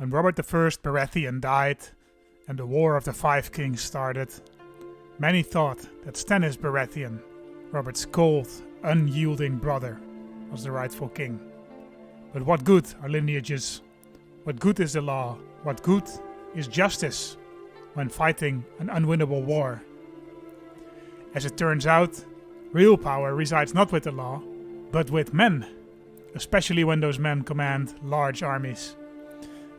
When Robert I Baratheon died and the War of the Five Kings started, many thought that Stannis Baratheon, Robert's cold, unyielding brother, was the rightful king. But what good are lineages? What good is the law? What good is justice when fighting an unwinnable war? As it turns out, real power resides not with the law, but with men, especially when those men command large armies.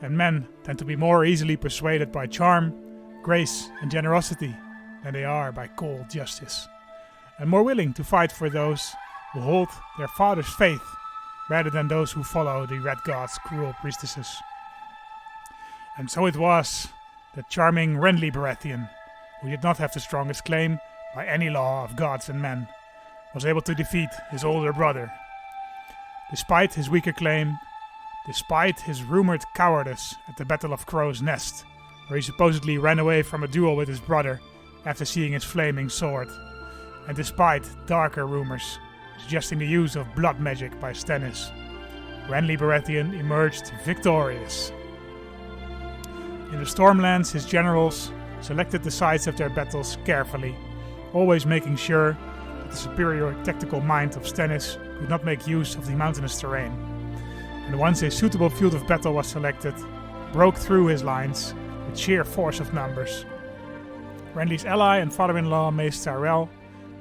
And men tend to be more easily persuaded by charm, grace, and generosity than they are by cold justice, and more willing to fight for those who hold their father's faith rather than those who follow the Red God's cruel priestesses. And so it was that charming Renly Baratheon, who did not have the strongest claim by any law of gods and men, was able to defeat his older brother. Despite his weaker claim, despite his rumored cowardice at the Battle of Crow's Nest, where he supposedly ran away from a duel with his brother after seeing his flaming sword, and despite darker rumors suggesting the use of blood magic by Stannis, Renly Baratheon emerged victorious. In the Stormlands, his generals selected the sites of their battles carefully, always making sure that the superior tactical mind of Stannis could not make use of the mountainous terrain, and once a suitable field of battle was selected, broke through his lines with sheer force of numbers. Renly's ally and father-in-law Mace Tyrell,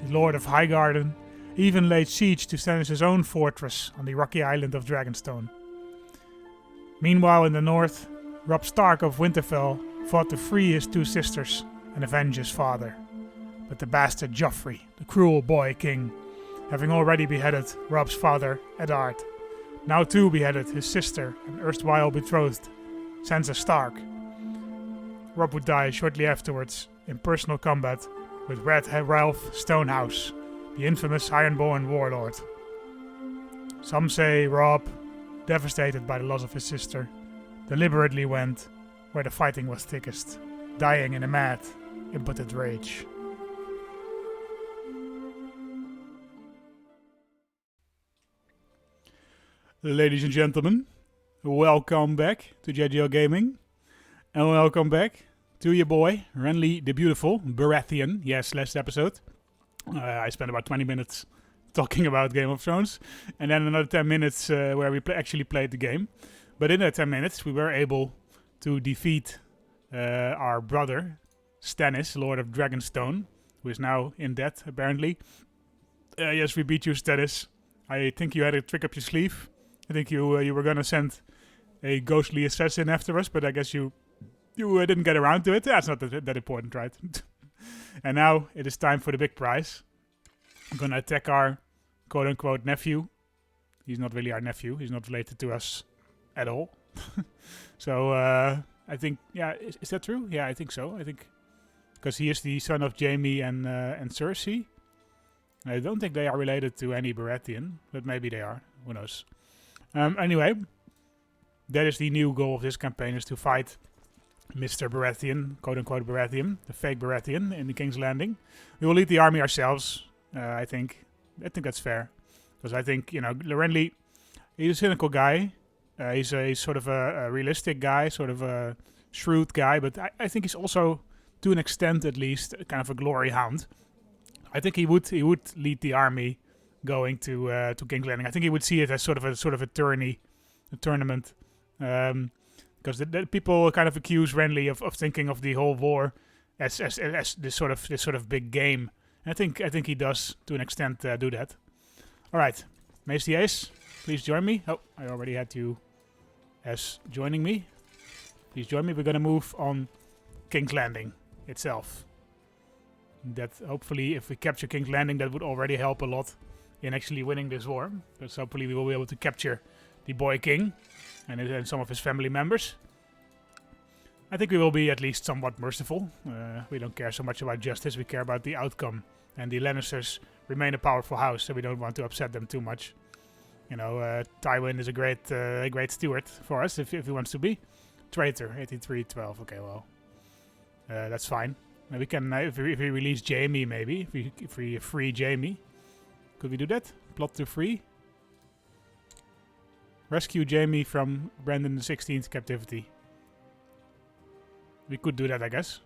the Lord of Highgarden, even laid siege to Stannis' own fortress on the rocky island of Dragonstone. Meanwhile in the north, Robb Stark of Winterfell fought to free his two sisters and avenge his father. But the bastard Joffrey, the cruel boy king, having already beheaded Robb's father Eddard, now too beheaded his sister and erstwhile betrothed, Sansa Stark. Robb would die shortly afterwards in personal combat with Red Ralph Stonehouse, the infamous Ironborn warlord. Some say Robb, devastated by the loss of his sister, deliberately went where the fighting was thickest, dying in a mad, impotent rage. Ladies and gentlemen, welcome back to JJL-Gaming, and welcome back to your boy, Renly the Beautiful Baratheon. Yes, last episode, I spent about 20 minutes talking about Game of Thrones, and then another 10 minutes where we actually played the game. But in that 10 minutes, we were able to defeat our brother, Stannis, Lord of Dragonstone, who is now in debt, apparently. Yes, we beat you, Stannis. I think you had a trick up your sleeve. I think you were going to send a ghostly assassin after us, but I guess you didn't get around to it. That's not that important, right? And now it is time for the big prize. I'm going to attack our quote-unquote nephew. He's not really our nephew. He's not related to us at all. So I think, yeah, is that true? Yeah, I think so. I think because he is the son of Jaime and Cersei. I don't think they are related to any Baratheon, but maybe they are. Who knows? Anyway, that is the new goal of this campaign, is to fight Mr. Baratheon, quote-unquote Baratheon, the fake Baratheon in the King's Landing. We will lead the army ourselves, I think. I think that's fair. Because I think, Renly, he's a cynical guy. He's sort of a realistic guy, sort of a shrewd guy, but I think he's also, to an extent at least, kind of a glory hound. I think he would lead the army going to King's Landing. I think he would see it as sort of a tournament, because the people kind of accuse Renly of thinking of the whole war as this sort of big game. And I think he does to an extent do that. All right, Mace the Ace, please join me. Oh, I already had you as joining me. Please join me. We're gonna move on King's Landing itself. That hopefully, if we capture King's Landing, that would already help a lot in actually winning this war. Because hopefully we will be able to capture the boy king and some of his family members. I think we will be at least somewhat merciful. We don't care so much about justice, we care about the outcome. And the Lannisters remain a powerful house, so we don't want to upset them too much. Tywin is a great steward for us, if he wants to be. Traitor, 83-12, okay, well. That's fine. We can, if we release Jaime, maybe. If we free Jaime. Could we do that? Plot to free. Rescue Jaime from Brandon the 16th captivity. We could do that, I guess.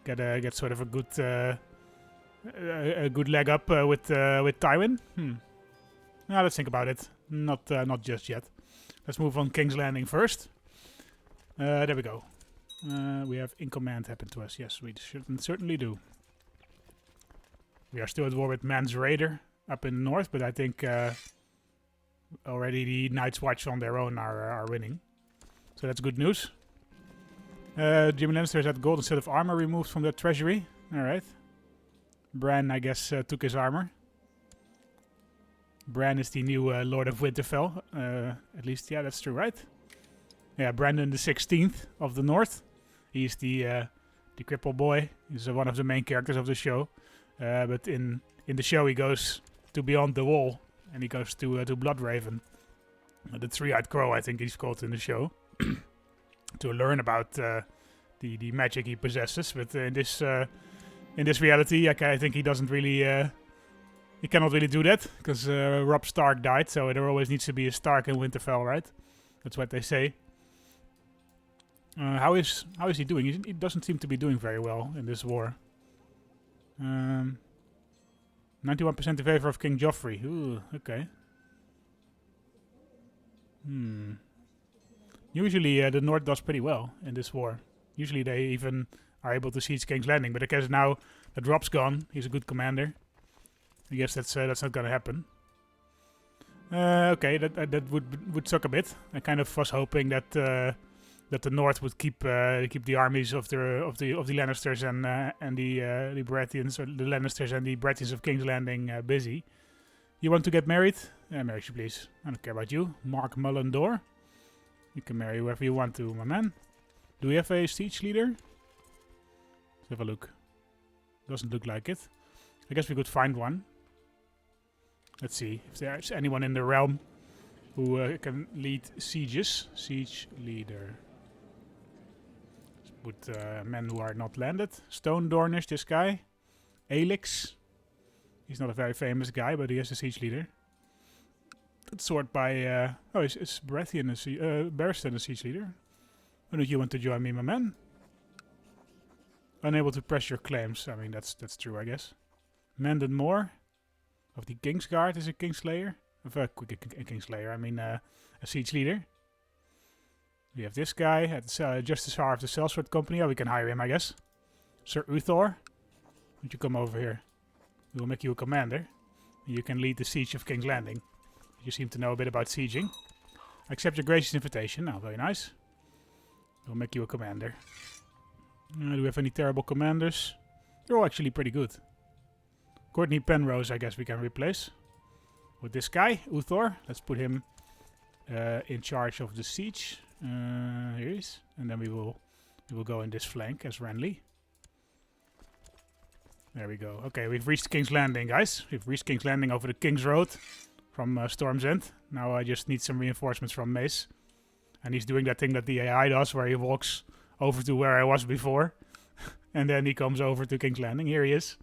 Get sort of a good leg up with Tywin. Now let's think about it. Not just yet. Let's move on King's Landing first. There we go. We have in command happen to us. Yes, we certainly do. We are still at war with Mans Raider up in the north, but I think already the Night's Watch on their own are winning. So that's good news. Jaime Lannister has had golden set of armor removed from their treasury. Alright. Bran, I guess, took his armor. Bran is the new Lord of Winterfell. At least, yeah, that's true, right? Yeah, Brandon the 16th of the North. He's the cripple boy. He's one of the main characters of the show. But in the show, he goes to Beyond the Wall. And he goes to Bloodraven. The Three-Eyed Crow, I think he's called in the show. To learn about the magic he possesses. But in this reality, I think he doesn't really... he cannot really do that, because Robb Stark died, so there always needs to be a Stark in Winterfell, right? That's what they say. How is he doing? He doesn't seem to be doing very well in this war. 91% in favor of King Joffrey. Ooh, okay. Usually the North does pretty well in this war. Usually they even are able to siege King's Landing, but I guess now that Robb's gone, he's a good commander. I guess that's not gonna happen. Okay, that would suck a bit. I kind of was hoping that the North would keep the armies of the Lannisters and the Baratheons, or the Lannisters and the Baratheons of King's Landing busy. You want to get married? Marry you, please. I don't care about you, Mark Mullendore. You can marry whoever you want to, my man. Do we have a siege leader? Let's have a look. Doesn't look like it. I guess we could find one. Let's see if there's anyone in the realm who can lead sieges. Siege leader. Let's put men who are not landed. Stone Dornish, this guy. Alix. He's not a very famous guy, but he is a siege leader. Let's sort by... is Baratheon Barristan a siege leader? Why don't you want to join me, my man? Unable to press your claims. I mean, that's true, I guess. Mendon Moore of the Kingsguard is a Kingslayer. A Kingslayer, I mean a siege leader. We have this guy at the Justiciar of the Sellsworth Company. Oh, we can hire him, I guess. Sir Uthor, would you come over here? We will make you a commander. You can lead the siege of King's Landing. You seem to know a bit about sieging. Accept your gracious invitation. Oh, very nice. We'll make you a commander. Do we have any terrible commanders? They're all actually pretty good. Courtney Penrose, I guess we can replace. With this guy, Uthor. Let's put him in charge of the siege. Here he is. And then we will go in this flank as Renly. There we go. Okay, we've reached King's Landing, guys. We've reached King's Landing over the King's Road from Storm's End. Now I just need some reinforcements from Mace. And he's doing that thing that the AI does, where he walks over to where I was before. And then he comes over to King's Landing. Here he is.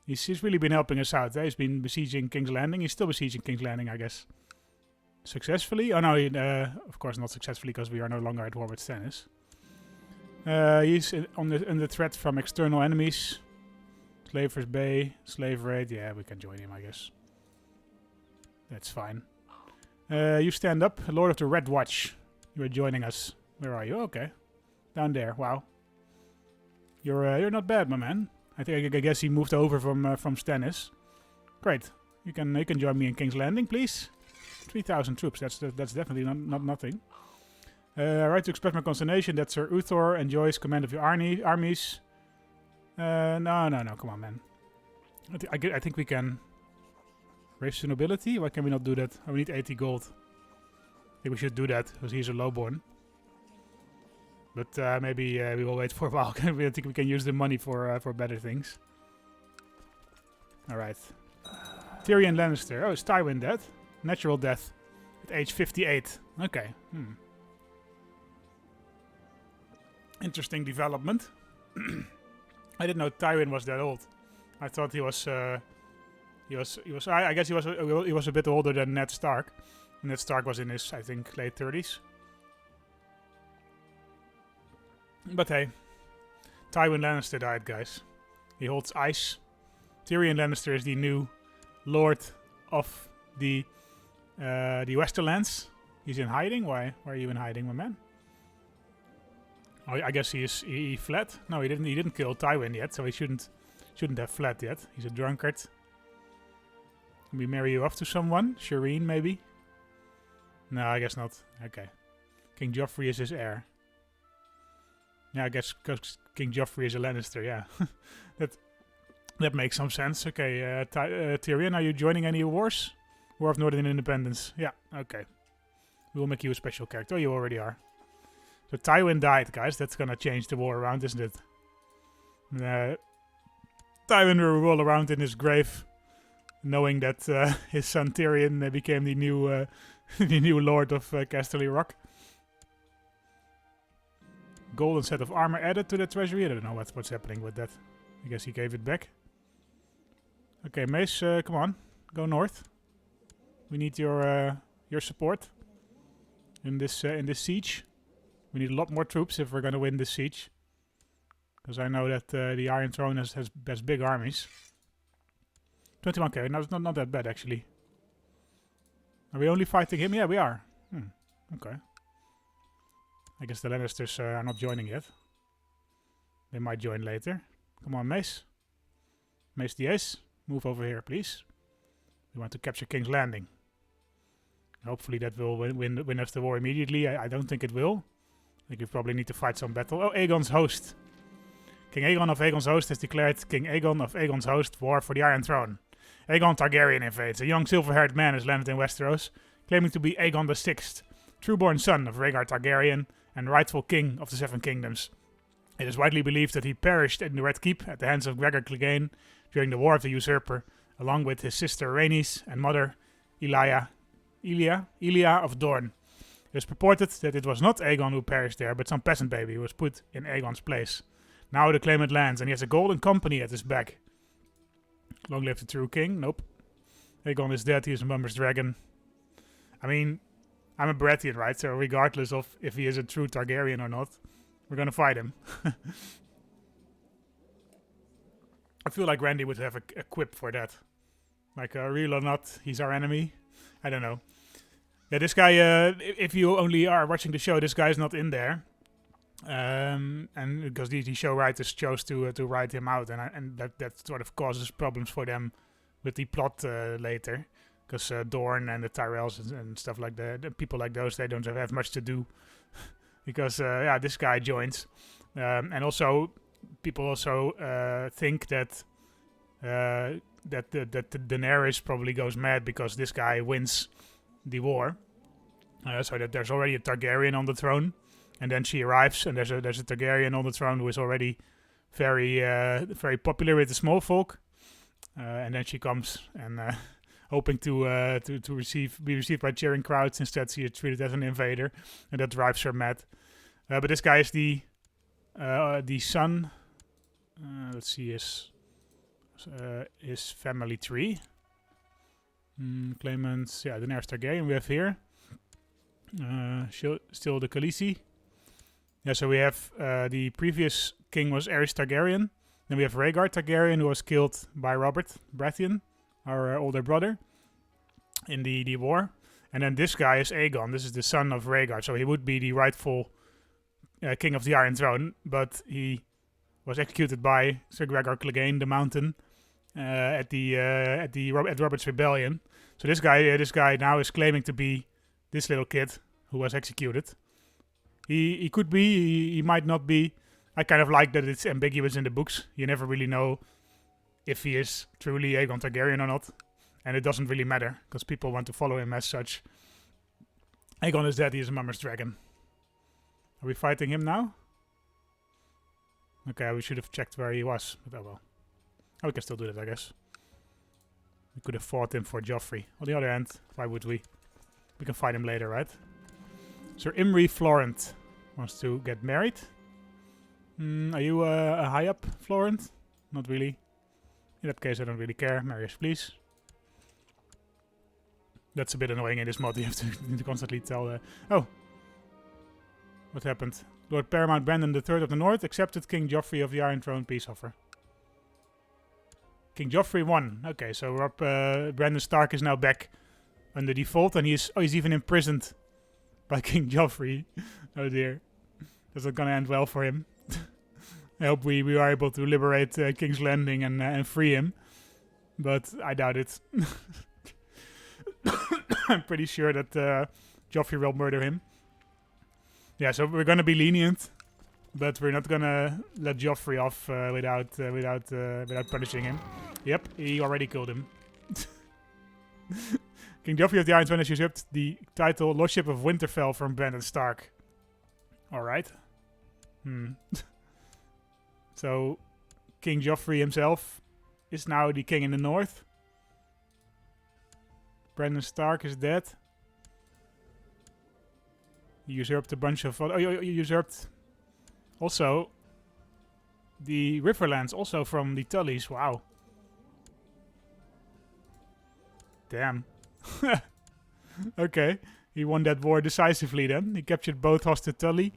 He's really been helping us out. He's been besieging King's Landing. He's still besieging King's Landing, I guess. Successfully? Oh no, of course not successfully, because we are no longer at war with Stannis. He's under threat from external enemies. Slaver's Bay, Slave Raid. Yeah, we can join him, I guess. That's fine. You stand up, Lord of the Red Watch. You are joining us. Where are you? Okay, down there. Wow. You're not bad, my man. I guess he moved over from Stannis. Great. You can join me in King's Landing, please. 3,000 troops. That's definitely not nothing. Right to express my consternation that Sir Uthor enjoys command of your armies. No. Come on, man. I think we can raise the nobility. Why can we not do that? Oh, we need 80 gold. I think we should do that because he's a lowborn. But maybe we will wait for a while. I think we can use the money for better things. Alright. Tyrion Lannister. Oh, is Tywin dead? Natural death. At age 58. Okay. Interesting development. I didn't know Tywin was that old. I thought he was... I guess he was a bit older than Ned Stark. Ned Stark was in his, I think, late 30s. But hey, Tywin Lannister died, guys. He holds ice. Tyrion Lannister is the new Lord of the Westerlands. He's in hiding. Why are you in hiding, my man? Oh, I guess he fled. No, he didn't. He didn't kill Tywin yet, so he shouldn't have fled yet. He's a drunkard. Can we marry you off to someone? Shireen, maybe? No, I guess not. Okay. King Joffrey is his heir. Yeah, I guess King Joffrey is a Lannister, yeah. that makes some sense. Okay, Tyrion, are you joining any wars? War of Northern Independence. Yeah, okay. We will make you a special character. Oh, you already are. So Tywin died, guys. That's gonna change the war around, isn't it? Tywin will roll around in his grave, knowing that his son Tyrion became the new the new Lord of Casterly Rock. Golden set of armor added to the treasury. I don't know what's happening with that. I guess he gave it back. Okay, Mace, come on, go north. We need your support in this siege. We need a lot more troops if we're gonna win this siege. Because I know that the Iron Throne has big armies. 21k, no, it's not that bad actually. Are we only fighting him? Yeah, we are. Okay. I guess the Lannisters are not joining yet. They might join later. Come on, Mace. Mace the Ace. Move over here, please. We want to capture King's Landing. Hopefully that will win us the war immediately. I don't think it will. I think we probably need to fight some battle. Oh, Aegon's host. King Aegon of Aegon's host has declared King Aegon of Aegon's host war for the Iron Throne. Aegon Targaryen invades. A young silver-haired man has landed in Westeros, claiming to be Aegon VI, trueborn son of Rhaegar Targaryen and rightful king of the Seven Kingdoms. It is widely believed that he perished in the Red Keep at the hands of Gregor Clegane during the War of the Usurper, along with his sister Rhaenys and mother Elia of Dorne. It is purported that it was not Aegon who perished there, but some peasant baby who was put in Aegon's place. Now the claimant lands, and he has a golden company at his back. Long live the true king? Nope. Aegon is dead, he is a mummer's dragon. I mean, I'm a Baratheon, right? So regardless of if he is a true Targaryen or not, we're gonna fight him. I feel like Randy would have a quip for that. Like, real or not, he's our enemy. I don't know. Yeah, this guy, if you only are watching the show, this guy is not in there. And because the show writers chose to write him out, and that sort of causes problems for them with the plot later. Because Dorne and the Tyrells and stuff like that, people like those, they don't have much to do. Because, yeah, this guy joins. And also, people also think that that Daenerys probably goes mad because this guy wins the war. So that there's already a Targaryen on the throne. And then she arrives, and there's a Targaryen on the throne who is already very popular with the small folk. And then she comes and hoping to be received by cheering crowds. Instead, she is treated as an invader, and that drives her mad. But this guy is the son. Let's see his family tree. Claimants, yeah, Daenerys Targaryen we have here. Still the Khaleesi. Yeah, so we have the previous king was Aerys Targaryen. Then we have Rhaegar Targaryen, who was killed by Robert Baratheon, our older brother, in the war. And then this guy is Aegon. This is the son of Rhaegar, so he would be the rightful king of the Iron Throne. But he was executed by Sir Gregor Clegane, the Mountain, at Robert's Rebellion. So this guy now is claiming to be this little kid who was executed. He could be, he might not be. I kind of like that it's ambiguous in the books. You never really know if he is truly Aegon Targaryen or not. And it doesn't really matter, because people want to follow him as such. Aegon is dead, he is a mummer's dragon. Are we fighting him now? Okay, we should have checked where he was, but oh well. Oh, we can still do that, I guess. We could have fought him for Joffrey. On the other hand, why would we? We can fight him later, right? Sir Imry Florent wants to get married. Are you a high up, Florent? Not really. In that case, I don't really care. Marry us, please. That's a bit annoying in this mod. You have to constantly tell. Oh, What happened? Lord Paramount Brandon III of the North accepted King Joffrey of the Iron Throne peace offer. King Joffrey won. Okay, so Brandon Stark is now back under default, and he's even imprisoned by King Joffrey. Oh dear. That's not gonna end well for him. I hope we are able to liberate King's Landing and free him. But I doubt it. I'm pretty sure that Joffrey will murder him. Yeah, so we're gonna be lenient, but we're not gonna let Joffrey off without punishing him. Yep, he already killed him. King Joffrey of the Iron Throne has usurped the title Lordship of Winterfell from Brandon Stark. Alright. So, King Joffrey himself is now the king in the north. Brandon Stark is dead. He usurped a bunch of... Oh, you usurped also the Riverlands, also from the Tullys. Wow. Damn. Okay. He won that war decisively then. He captured both Hosted Tully.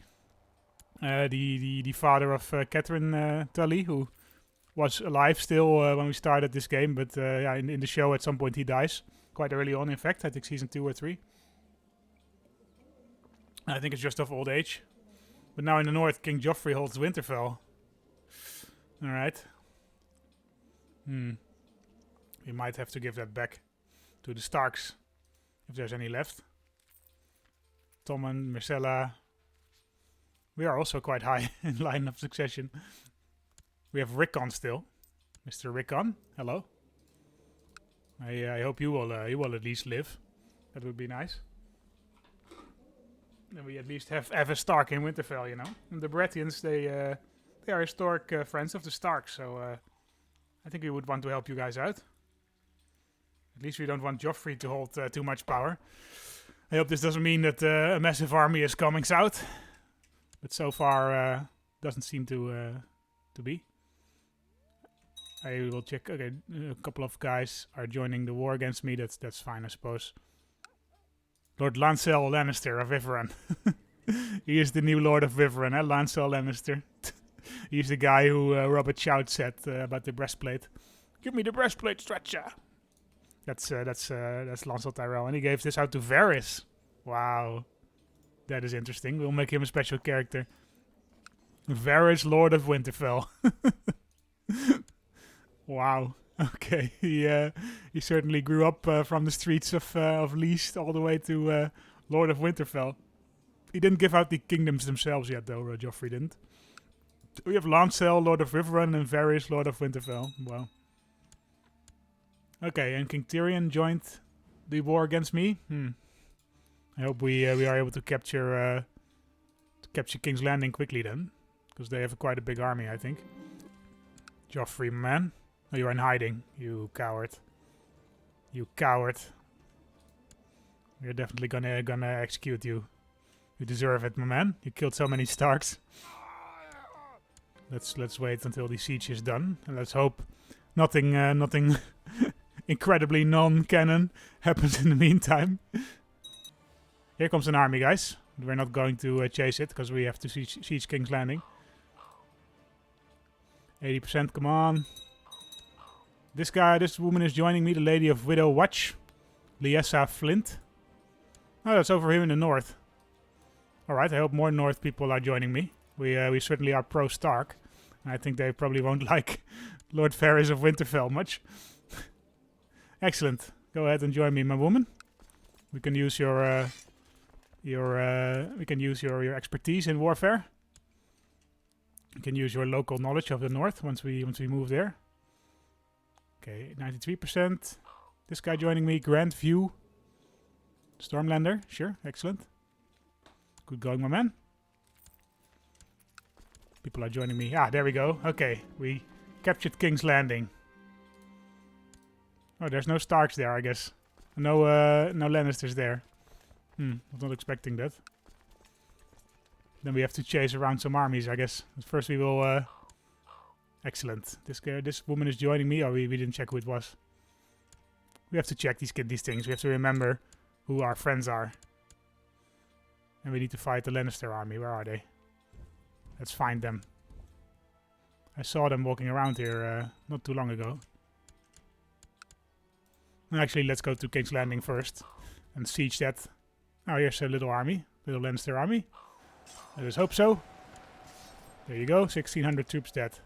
The father of Catelyn Tully, who was alive still when we started this game. But yeah, in the show at some point he dies. Quite early on, in fact. I think season 2 or 3. I think it's just of old age. But now in the north, King Joffrey holds Winterfell. Alright. We might have to give that back to the Starks, if there's any left. Tommen, Myrcella. We are also quite high in line of succession. We have Rickon still. Mr. Rickon, hello. I hope you will at least live. That would be nice. Then we at least have a Stark in Winterfell, you know. And the Baratheons, they are historic friends of the Starks, so I think we would want to help you guys out. At least we don't want Joffrey to hold too much power. I hope this doesn't mean that a massive army is coming south, but so far doesn't seem to be. I will check. Okay, a couple of guys are joining the war against me. That's fine, I suppose. Lord Lancel Lannister of Viveron. He is the new Lord of Viveron, eh? Lancel Lannister. He's the guy who Robert Shout said about the breastplate. Give me the breastplate, stretcher. That's Lancel Tyrell, and he gave this out to Varys. Wow, that is interesting. We'll make him a special character. Varys, Lord of Winterfell. Wow. Okay, he certainly grew up from the streets of Least all the way to Lord of Winterfell. He didn't give out the kingdoms themselves yet, though. Joffrey didn't. We have Lancel, Lord of Riverrun, and Varys, Lord of Winterfell. Wow. Okay, and King Tyrion joined the war against me. I hope we are able to capture King's Landing quickly then, because they have quite a big army, I think. Joffrey, man. Oh, you're in hiding, you coward. You coward. We're definitely gonna execute you. You deserve it, my man. You killed so many Starks. Let's wait until the siege is done, and let's hope nothing incredibly non-canon happens in the meantime. Here comes an army, guys. We're not going to chase it because we have to siege King's Landing. 80%, come on. This woman is joining me, the Lady of Widow Watch, Liessa Flint. Oh, that's over here in the north. Alright, I hope more north people are joining me. We certainly are pro-Stark. And I think they probably won't like Lord Varys of Winterfell much. Excellent. Go ahead and join me, my woman. We can use your expertise in warfare. You can use your local knowledge of the north once we move there. Okay, 93%. This guy joining me, Grand View. Stormlander, sure, excellent. Good going, my man. People are joining me. Ah, there we go. Okay, we captured King's Landing. Oh, there's no Starks there, I guess. No Lannisters there. Was not expecting that. Then we have to chase around some armies, I guess. But first we will... Excellent. This woman is joining me. Oh, we didn't check who it was. We have to check these things. We have to remember who our friends are. And we need to fight the Lannister army. Where are they? Let's find them. I saw them walking around here not too long ago. Actually, let's go to King's Landing first and siege that. Oh, here's a little army. Little Lannister army. Let us hope so. There you go. 1,600 troops dead.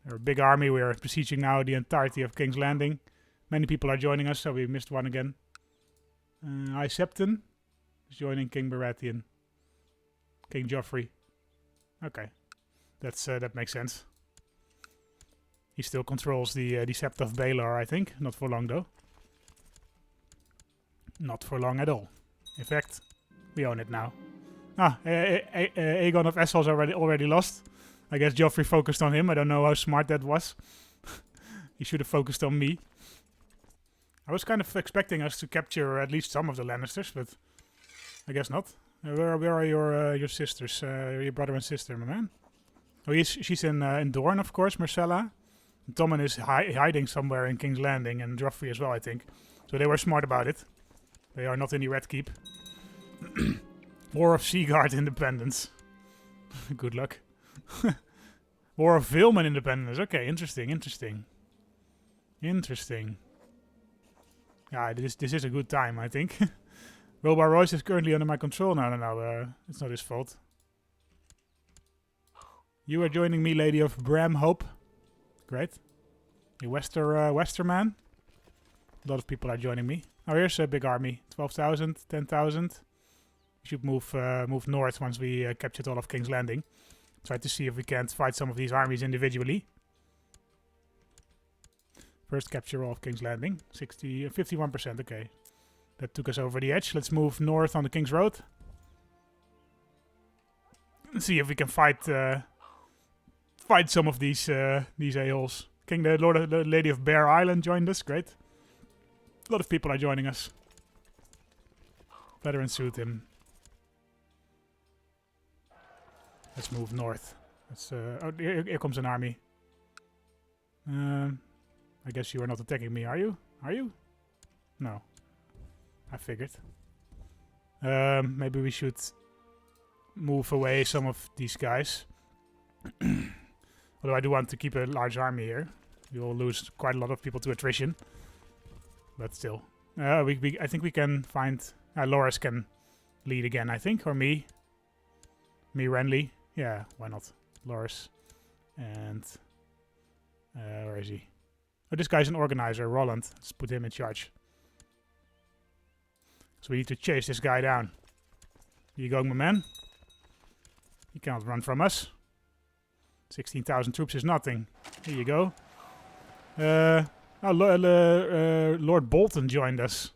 They're a big army. We are besieging now the entirety of King's Landing. Many people are joining us, so we missed one again. Septon is joining King Baratheon. King Joffrey. Okay. That makes sense. He still controls the Sept of Baelor, I think. Not for long, though. Not for long at all. In fact, we own it now. Aegon of Essos already lost. I guess Joffrey focused on him. I don't know how smart that was. He should have focused on me. I was kind of expecting us to capture at least some of the Lannisters, but I guess not. Where are your sisters? Your brother and sister, my man? Oh, she's in Dorne, of course, Marcella. Tommen is hiding somewhere in King's Landing, and Joffrey as well, I think. So they were smart about it. They are not in the Red Keep. War of Seaguard independence. Good luck. War of Vilman independence. Okay, interesting. Yeah, this is a good time, I think. Wilbar Royce is currently under my control. No. It's not his fault. You are joining me, Lady of Bram Hope. Great. A Westerman. A lot of people are joining me. Oh, here's a big army. 12,000, 10,000. We should move north once we captured all of King's Landing. Try to see if we can't fight some of these armies individually. First capture all of King's Landing. 51%, okay. That took us over the edge. Let's move north on the King's Road. And see if we can fight some of these a-holes. The Lady of Bear Island joined us. Great. A lot of people are joining us. Veteran suit him. Let's move north. Oh, here comes an army. I guess you are not attacking me, are you? Are you? No. I figured. Maybe we should move away some of these guys. Although I do want to keep a large army here. We will lose quite a lot of people to attrition. But still. I think we can find... Loras can lead again, I think. Or me. Me, Renly. Yeah, why not? Loras. And... where is he? Oh, this guy's an organizer, Roland. Let's put him in charge. So we need to chase this guy down. Here you go, my man. He cannot run from us. 16,000 troops is nothing. Here you go. Lord Bolton joined us.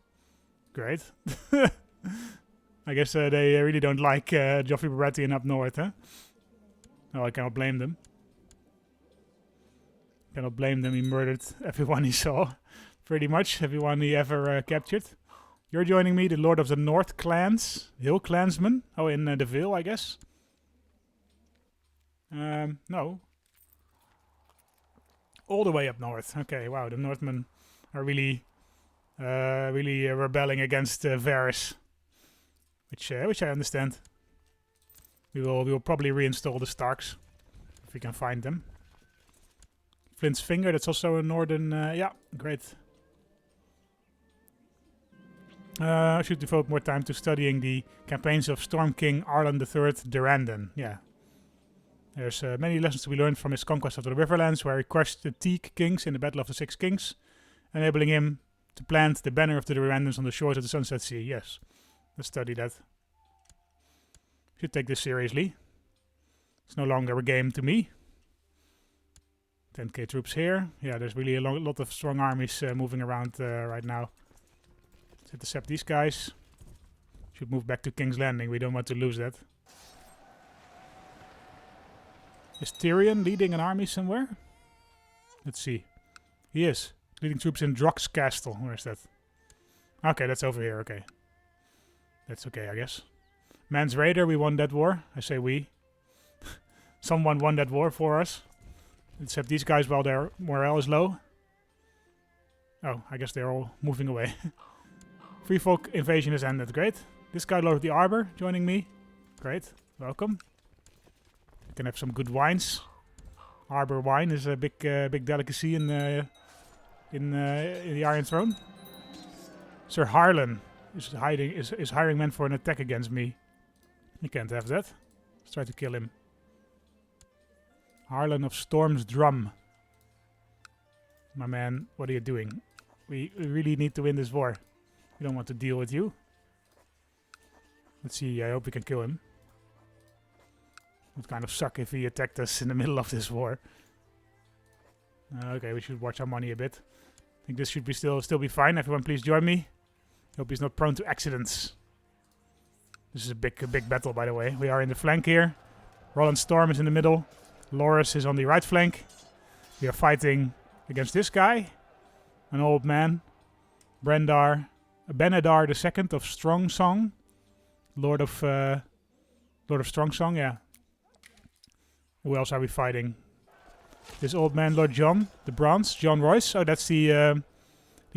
Great. I guess they really don't like Joffrey Baratheon up north, huh? No, I cannot blame them. Cannot blame them. He murdered everyone he saw. Pretty much everyone he ever captured. You're joining me, the Lord of the North Clans. Hill Clansman. Oh, in the Vale, I guess. No. All the way up north. Okay, wow, the Northmen are really rebelling against Varys. Which I understand. We will probably reinstall the Starks. If we can find them. Flint's Finger, that's also a northern... yeah, great. I should devote more time to studying the campaigns of Storm King Arlen III Durrandon. Yeah. There's many lessons to be learned from his conquest of the Riverlands, where he crushed the Teak Kings in the Battle of the Six Kings, enabling him to plant the banner of the Durrandons on the shores of the Sunset Sea. Yes. Let's study that. Should take this seriously. It's no longer a game to me. 10k troops here. Yeah, there's really a lot of strong armies moving around right now. Let's intercept these guys. Should move back to King's Landing. We don't want to lose that. Is Tyrion leading an army somewhere? Let's see. He is. Leading troops in Drock's Castle. Where is that? Okay, that's over here. Okay. That's okay, I guess. Mans Raider, we won that war. I say we. Someone won that war for us. Except these guys while their morale is low. Oh, I guess they're all moving away. Free folk invasion is ended. Great. This guy, Lord of the Arbor, joining me. Great. Welcome. We can have some good wines. Arbor wine is a big delicacy in the Iron Throne. Sir Harlan is hiring men for an attack against me. You can't have that. Let's try to kill him. Harlan of Storm's Drum. My man, what are you doing? We really need to win this war. We don't want to deal with you. Let's see, I hope we can kill him. It would kind of suck if he attacked us in the middle of this war. Okay, we should watch our money a bit. I think this should be still be fine. Everyone please join me. Hope he's not prone to accidents. This is a big battle, by the way. We are in the flank here. Roland Storm is in the middle. Loras is on the right flank. We are fighting against this guy. An old man. Benedar II of Strong Song. Lord of Strong Song, yeah. Who else are we fighting? This old man, Lord John, the Bronze, John Royce. Oh, that's the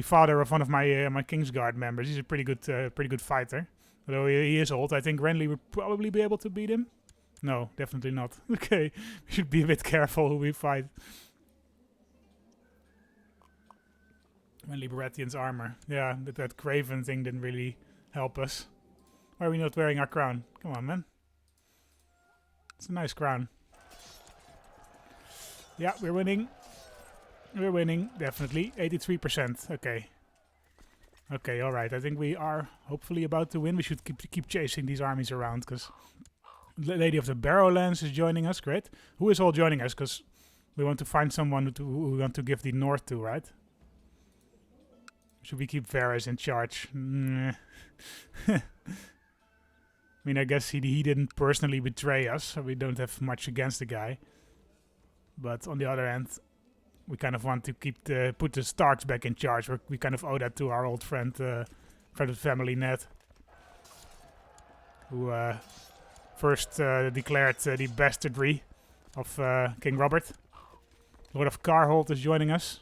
father of one of my Kingsguard members. He's a pretty good fighter. Although he is old, I think Renly would probably be able to beat him. No, definitely not. Okay, we should be a bit careful who we fight. Renly Baratheon's armor. Yeah, that Craven thing didn't really help us. Why are we not wearing our crown? Come on, man. It's a nice crown. Yeah, we're winning. We're winning, definitely. 83%. Okay. Okay, alright. I think we are hopefully about to win. We should keep chasing these armies around, because Lady of the Barrowlands is joining us. Great. Who is all joining us? Because we want to find someone who we want to give the north to, right? Should we keep Varys in charge? I mean, I guess he didn't personally betray us, so we don't have much against the guy. But on the other hand, we kind of want to put the Starks back in charge. We kind of owe that to our old friend of the family, Ned, who first declared the bastardry of King Robert. Lord of Cairós is joining us.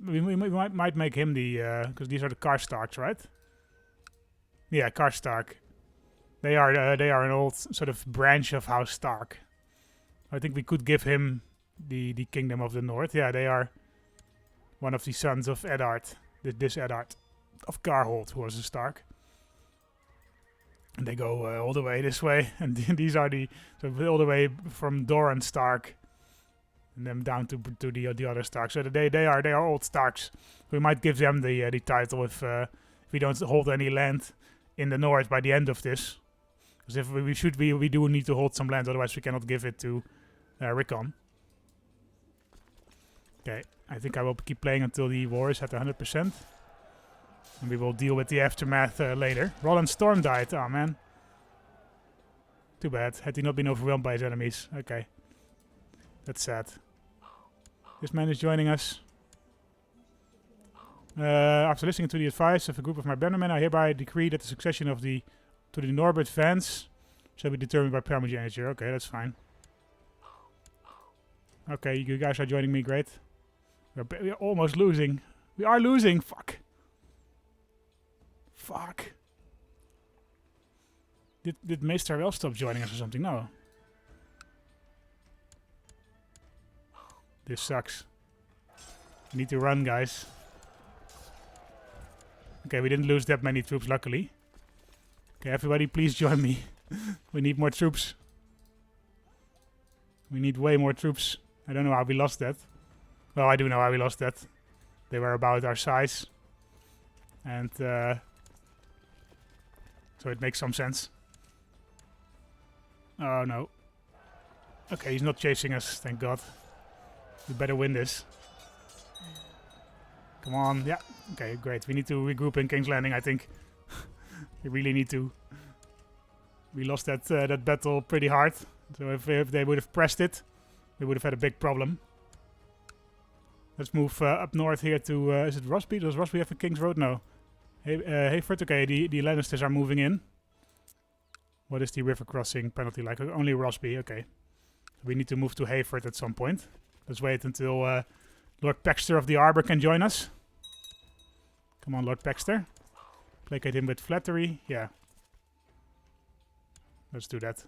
We might make him the because these are the Karstarks, right? Yeah, Karstark. They are an old sort of branch of House Stark. I think we could give him the Kingdom of the North. Yeah, they are one of the sons of Eddard. This Eddard of Cairós, who was a Stark. And they go all the way this way. And these are all the way from Doran Stark and then down to the other Starks. So they are old Starks. We might give them the title if we don't hold any land in the north by the end of this. Because if we do need to hold some land, otherwise we cannot give it to Rickon. Okay, I think I will keep playing until the war is at 100%. And we will deal with the aftermath later. Roland Storm died. Oh, man. Too bad. Had he not been overwhelmed by his enemies. Okay. That's sad. This man is joining us. After listening to the advice of a group of my bannermen, I hereby decree that the succession to the Norbert Vance shall be determined by primogeniture. Okay, that's fine. Okay, you guys are joining me. Great. We're almost losing. We are losing. Fuck. Fuck. Did Meester wel stop joining us or something? No. This sucks. We need to run, guys. Okay, we didn't lose that many troops, luckily. Okay, everybody, please join me. We need more troops. We need way more troops. I don't know how we lost that. Well, I do know how we lost that. They were about our size. And, so it makes some sense. Oh, no. Okay, he's not chasing us, thank God. We better win this. Come on, yeah. Okay, great. We need to regroup in King's Landing, I think. We really need to. We lost that battle pretty hard. So if they would have pressed it, we would have had a big problem. Let's move up north here to... is it Rosby? Does Rosby have a King's Road? No. Hayford, okay, the Lannisters are moving in. What is the river crossing penalty like? Only Rosby, okay. We need to move to Hayford at some point. Let's wait until Lord Paxter of the Arbor can join us. Come on, Lord Paxter. Placate him with flattery. Yeah. let's do that.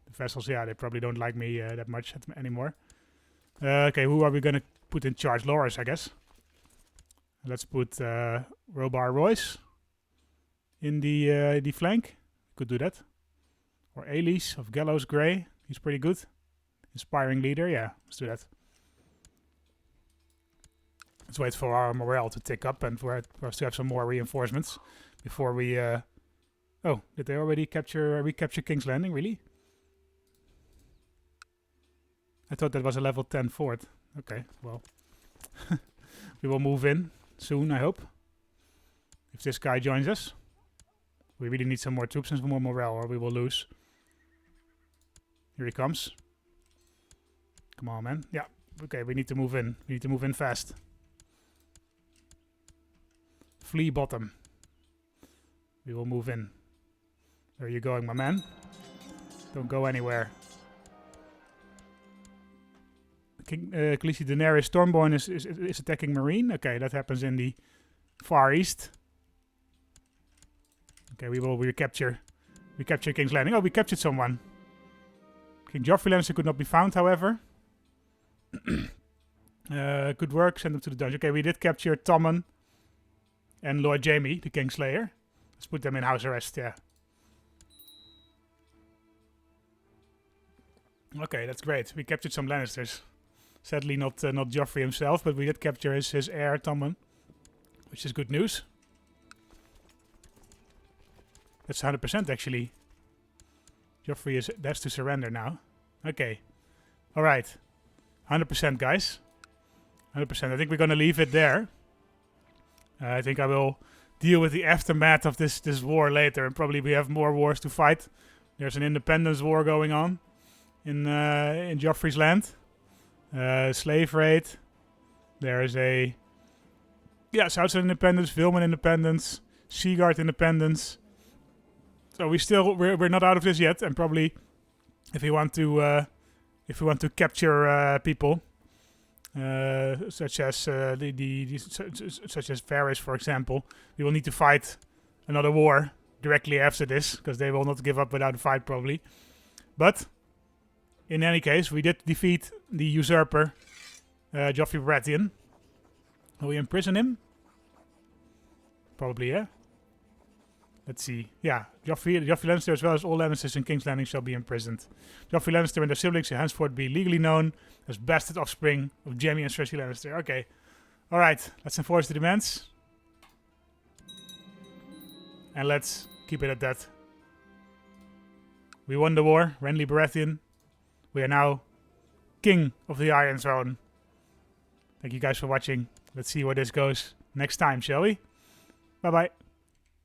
The vessels, yeah, they probably don't like me that much anymore. Okay, who are we gonna put in charge? Loras, I guess. Let's put Robar Royce in the flank. Could do that. Or Aelys of Gallows Grey. He's pretty good. Inspiring leader, yeah, let's do that. Let's wait for our morale to tick up and for us to have some more reinforcements before we... Oh, did they already recapture King's Landing, really? I thought that was a level 10 fort. Okay, well. We will move in soon, I hope. If this guy joins us. We really need some more troops and some more morale or we will lose. Here he comes. Come on, man. Yeah, okay, we need to move in. We need to move in fast. Flee bottom. We will move in. Where are you going, my man? Don't go anywhere. Khaleesi Daenerys Stormborn is attacking Marine. Okay, that happens in the Far East. Okay, we will recapture King's Landing. Oh, we captured someone. King Joffrey Lannister could not be found, however. Good work. Send them to the dungeon. Okay, we did capture Tommen and Lord Jaime, the Kingslayer. Let's put them in house arrest, yeah. Okay, that's great. We captured some Lannisters. Sadly, not Joffrey himself, but we did capture his heir, Tommen, which is good news. That's 100% actually. Joffrey has to surrender now. Okay. Alright. 100% guys. 100%. I think we're gonna leave it there. I think I will deal with the aftermath of this war later, and probably we have more wars to fight. There's an independence war going on in Joffrey's land. Slave raid. There is a Southside independence, Vilman independence, Seaguard independence. So we're not out of this yet, and probably if we want to capture people, such as such as Varys, for example, we will need to fight another war directly after this, because they will not give up without a fight probably. But in any case, we did defeat the usurper, Joffrey Baratheon. Will we imprison him? Probably, yeah. Let's see. Yeah, Joffrey Lannister as well as all Lannisters in King's Landing shall be imprisoned. Joffrey Lannister and their siblings shall henceforth be legally known as bastard offspring of Jaime and Cersei Lannister. Okay. Alright, let's enforce the demands. And let's keep it at that. We won the war, Renly Baratheon. We are now king of the Iron Throne. Thank you guys for watching. Let's see where this goes next time, shall we? Bye-bye.